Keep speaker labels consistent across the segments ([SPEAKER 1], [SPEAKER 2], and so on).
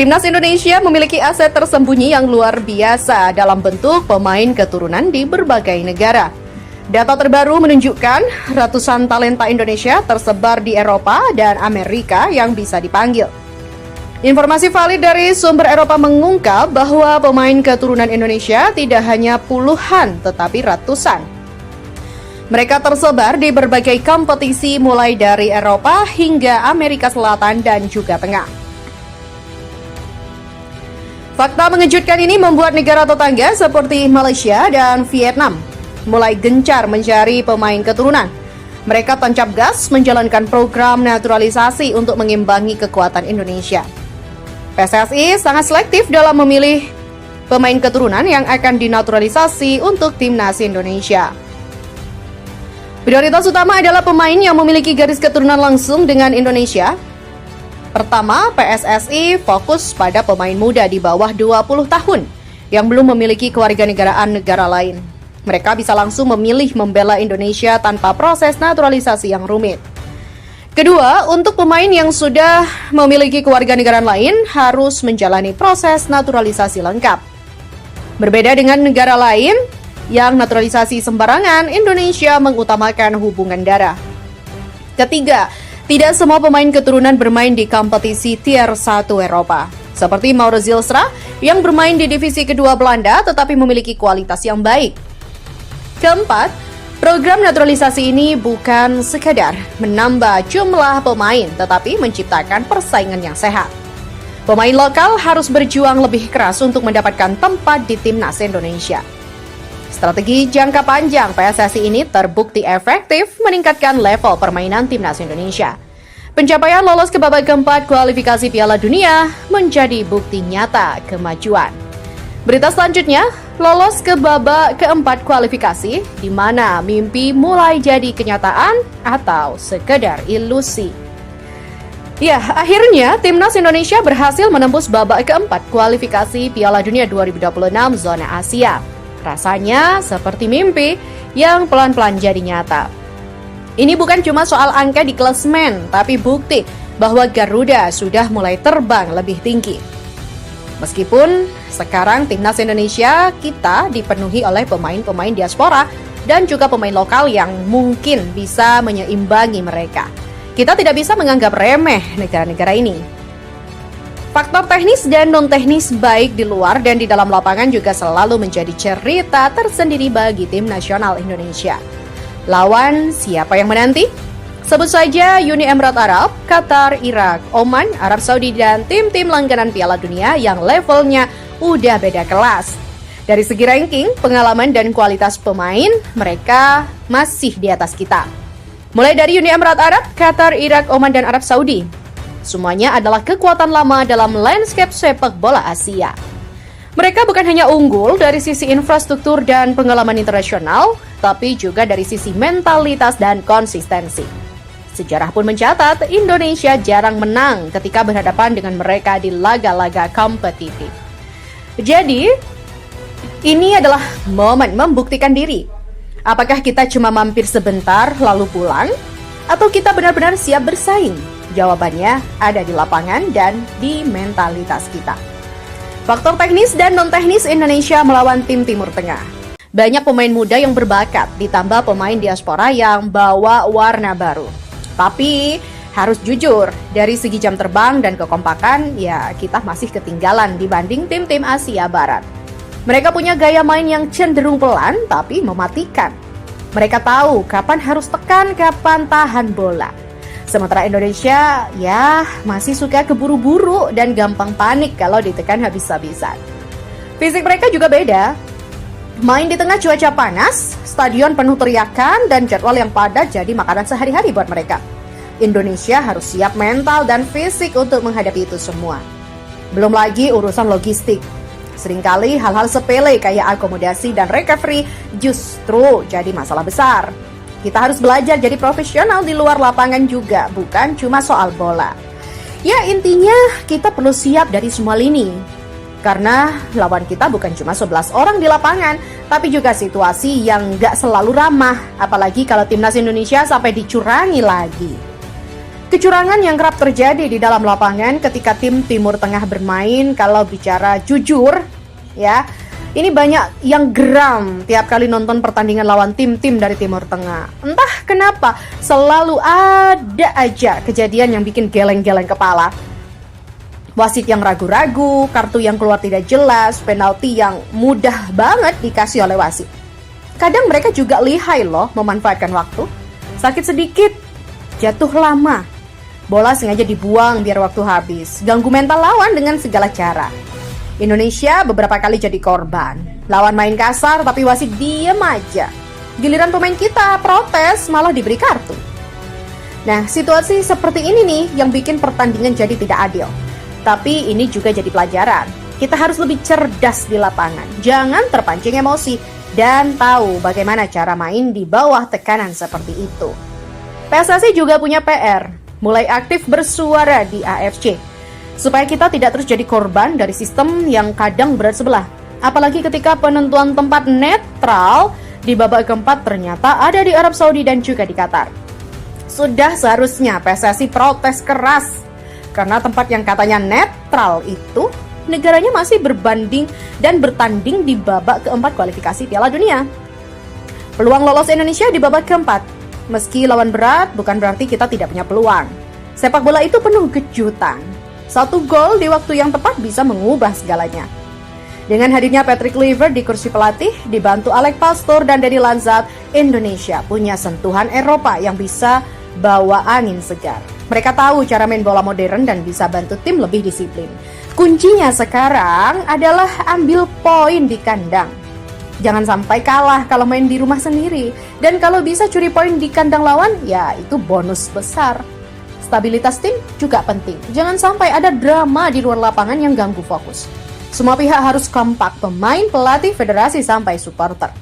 [SPEAKER 1] Timnas Indonesia memiliki aset tersembunyi yang luar biasa dalam bentuk pemain keturunan di berbagai negara. Data terbaru menunjukkan ratusan talenta Indonesia tersebar di Eropa dan Amerika yang bisa dipanggil. Informasi valid dari sumber Eropa mengungkap bahwa pemain keturunan Indonesia tidak hanya puluhan tetapi ratusan. Mereka tersebar di berbagai kompetisi mulai dari Eropa hingga Amerika Selatan dan juga Tengah. Fakta mengejutkan ini membuat negara tetangga seperti Malaysia dan Vietnam mulai gencar mencari pemain keturunan. Mereka tancap gas menjalankan program naturalisasi untuk mengimbangi kekuatan Indonesia. PSSI sangat selektif dalam memilih pemain keturunan yang akan dinaturalisasi untuk timnas Indonesia. Prioritas utama adalah pemain yang memiliki garis keturunan langsung dengan Indonesia. Pertama, PSSI fokus pada pemain muda di bawah 20 tahun yang belum memiliki kewarganegaraan negara lain. Mereka bisa langsung memilih membela Indonesia tanpa proses naturalisasi yang rumit. Kedua, untuk pemain yang sudah memiliki kewarganegaraan lain harus menjalani proses naturalisasi lengkap. Berbeda dengan negara lain yang naturalisasi sembarangan, Indonesia mengutamakan hubungan darah. Ketiga, tidak semua pemain keturunan bermain di kompetisi Tier 1 Eropa. Seperti Mauro Zilstra yang bermain di divisi kedua Belanda tetapi memiliki kualitas yang baik. Keempat, program naturalisasi ini bukan sekadar menambah jumlah pemain tetapi menciptakan persaingan yang sehat. Pemain lokal harus berjuang lebih keras untuk mendapatkan tempat di timnas Indonesia. Strategi jangka panjang PSSI ini terbukti efektif meningkatkan level permainan timnas Indonesia. Pencapaian lolos ke babak keempat kualifikasi Piala Dunia menjadi bukti nyata kemajuan. Berita selanjutnya, lolos ke babak keempat kualifikasi, di mana mimpi mulai jadi kenyataan atau sekedar ilusi. Ya, akhirnya timnas Indonesia berhasil menembus babak keempat kualifikasi Piala Dunia 2026 zona Asia. Rasanya seperti mimpi yang pelan-pelan jadi nyata. Ini bukan cuma soal angka di klasemen, tapi bukti bahwa Garuda sudah mulai terbang lebih tinggi. Meskipun sekarang timnas Indonesia kita dipenuhi oleh pemain-pemain diaspora dan juga pemain lokal yang mungkin bisa menyeimbangi mereka. Kita tidak bisa menganggap remeh negara-negara ini. Faktor teknis dan non-teknis baik di luar dan di dalam lapangan juga selalu menjadi cerita tersendiri bagi tim nasional Indonesia. Lawan siapa yang menanti? Sebut saja Uni Emirat Arab, Qatar, Irak, Oman, Arab Saudi, dan tim-tim langganan Piala Dunia yang levelnya udah beda kelas. Dari segi ranking, pengalaman, dan kualitas pemain, mereka masih di atas kita. Mulai dari Uni Emirat Arab, Qatar, Irak, Oman, dan Arab Saudi. Semuanya adalah kekuatan lama dalam landscape sepak bola Asia. Mereka bukan hanya unggul dari sisi infrastruktur dan pengalaman internasional, tapi juga dari sisi mentalitas dan konsistensi. Sejarah pun mencatat Indonesia jarang menang ketika berhadapan dengan mereka di laga-laga kompetitif. Jadi, ini adalah momen membuktikan diri. Apakah kita cuma mampir sebentar lalu pulang? Atau kita benar-benar siap bersaing? Jawabannya ada di lapangan dan di mentalitas kita. Faktor teknis dan non-teknis Indonesia melawan tim Timur Tengah. Banyak pemain muda yang berbakat, ditambah pemain diaspora yang bawa warna baru. Tapi harus jujur, dari segi jam terbang dan kekompakan, ya kita masih ketinggalan dibanding tim-tim Asia Barat. Mereka punya gaya main yang cenderung pelan tapi mematikan. Mereka tahu kapan harus tekan, kapan tahan bola. Sementara Indonesia, ya masih suka keburu-buru dan gampang panik kalau ditekan habis-habisan. Fisik mereka juga beda. Main di tengah cuaca panas, stadion penuh teriakan, dan jadwal yang padat jadi makanan sehari-hari buat mereka. Indonesia harus siap mental dan fisik untuk menghadapi itu semua. Belum lagi urusan logistik. Seringkali hal-hal sepele kayak akomodasi dan recovery justru jadi masalah besar. Kita harus belajar jadi profesional di luar lapangan juga, bukan cuma soal bola. Ya intinya kita perlu siap dari semua lini. Karena lawan kita bukan cuma 11 orang di lapangan, tapi juga situasi yang gak selalu ramah, apalagi kalau timnas Indonesia sampai dicurangi lagi. Kecurangan yang kerap terjadi di dalam lapangan ketika tim Timur Tengah bermain, kalau bicara jujur, ya, ini banyak yang geram tiap kali nonton pertandingan lawan tim-tim dari Timur Tengah. Entah kenapa, selalu ada aja kejadian yang bikin geleng-geleng kepala. Wasit yang ragu-ragu, kartu yang keluar tidak jelas, penalti yang mudah banget dikasih oleh wasit. Kadang mereka juga lihai loh memanfaatkan waktu. Sakit sedikit, jatuh lama. Bola sengaja dibuang biar waktu habis. Ganggu mental lawan dengan segala cara. Indonesia beberapa kali jadi korban. Lawan main kasar tapi wasit diem aja. Giliran pemain kita protes malah diberi kartu. Nah, situasi seperti ini nih yang bikin pertandingan jadi tidak adil. Tapi ini juga jadi pelajaran. Kita harus lebih cerdas di lapangan. Jangan terpancing emosi dan tahu bagaimana cara main di bawah tekanan seperti itu. PSSI juga punya PR. Mulai aktif bersuara di AFC, supaya kita tidak terus jadi korban dari sistem yang kadang berat sebelah. Apalagi ketika penentuan tempat netral di babak keempat ternyata ada di Arab Saudi dan juga di Qatar. Sudah seharusnya PSSI protes keras, karena tempat yang katanya netral itu negaranya masih berbanding dan bertanding di babak keempat kualifikasi Piala Dunia. Peluang lolos Indonesia di babak keempat. Meski lawan berat, bukan berarti kita tidak punya peluang. Sepak bola itu penuh kejutan. Satu gol di waktu yang tepat bisa mengubah segalanya. Dengan hadirnya Patrick Kluivert di kursi pelatih, dibantu Alex Pastoor dan Dani Lanzat, Indonesia punya sentuhan Eropa yang bisa bawa angin segar. Mereka tahu cara main bola modern dan bisa bantu tim lebih disiplin. Kuncinya sekarang adalah ambil poin di kandang. Jangan sampai kalah kalau main di rumah sendiri. Dan kalau bisa curi poin di kandang lawan, ya itu bonus besar. Stabilitas tim juga penting. Jangan sampai ada drama di luar lapangan yang ganggu fokus. Semua pihak harus kompak, pemain, pelatih, federasi, sampai supporter.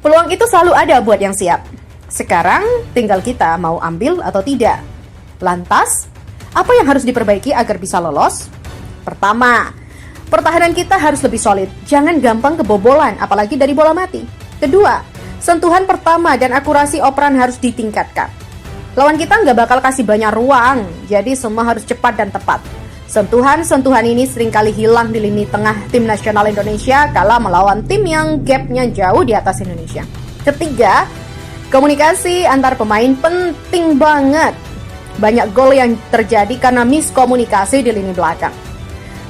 [SPEAKER 1] Peluang itu selalu ada buat yang siap. Sekarang tinggal kita mau ambil atau tidak. Lantas, apa yang harus diperbaiki agar bisa lolos? Pertama, pertahanan kita harus lebih solid, jangan gampang kebobolan, apalagi dari bola mati. Kedua, sentuhan pertama dan akurasi operan harus ditingkatkan. Lawan kita nggak bakal kasih banyak ruang, jadi semua harus cepat dan tepat. Sentuhan-sentuhan ini seringkali hilang di lini tengah tim nasional Indonesia kala melawan tim yang gapnya jauh di atas Indonesia. Ketiga, komunikasi antar pemain penting banget. Banyak gol yang terjadi karena miskomunikasi di lini belakang.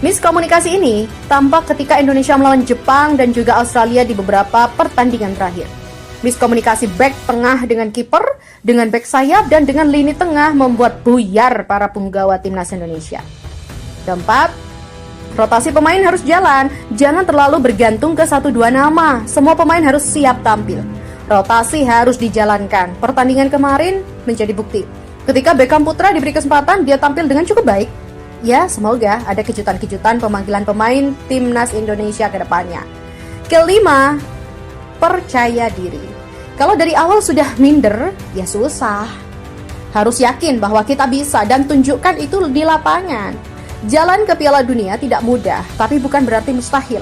[SPEAKER 1] Miskomunikasi ini tampak ketika Indonesia melawan Jepang dan juga Australia di beberapa pertandingan terakhir. Miskomunikasi back tengah dengan kiper, dengan back sayap, dan dengan lini tengah membuat buyar para punggawa timnas Indonesia. Keempat, rotasi pemain harus jalan. Jangan terlalu bergantung ke 1-2 nama. Semua pemain harus siap tampil. Rotasi harus dijalankan. Pertandingan kemarin menjadi bukti. Ketika Beckham Putra diberi kesempatan, dia tampil dengan cukup baik. Ya, semoga ada kejutan-kejutan pemanggilan pemain timnas Indonesia ke depannya. Kelima, percaya diri. Kalau dari awal sudah minder, ya susah. Harus yakin bahwa kita bisa dan tunjukkan itu di lapangan. Jalan ke Piala Dunia tidak mudah, tapi bukan berarti mustahil.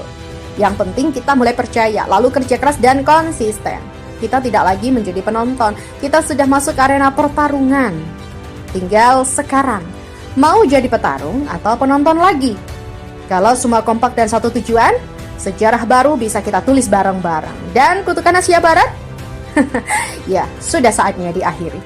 [SPEAKER 1] Yang penting kita mulai percaya, lalu kerja keras dan konsisten. Kita tidak lagi menjadi penonton, kita sudah masuk arena pertarungan. Tinggal sekarang, mau jadi petarung atau penonton lagi? Kalau semua kompak dan satu tujuan, sejarah baru bisa kita tulis bareng-bareng. Dan kutukan Asia Barat? Ya, sudah saatnya diakhiri.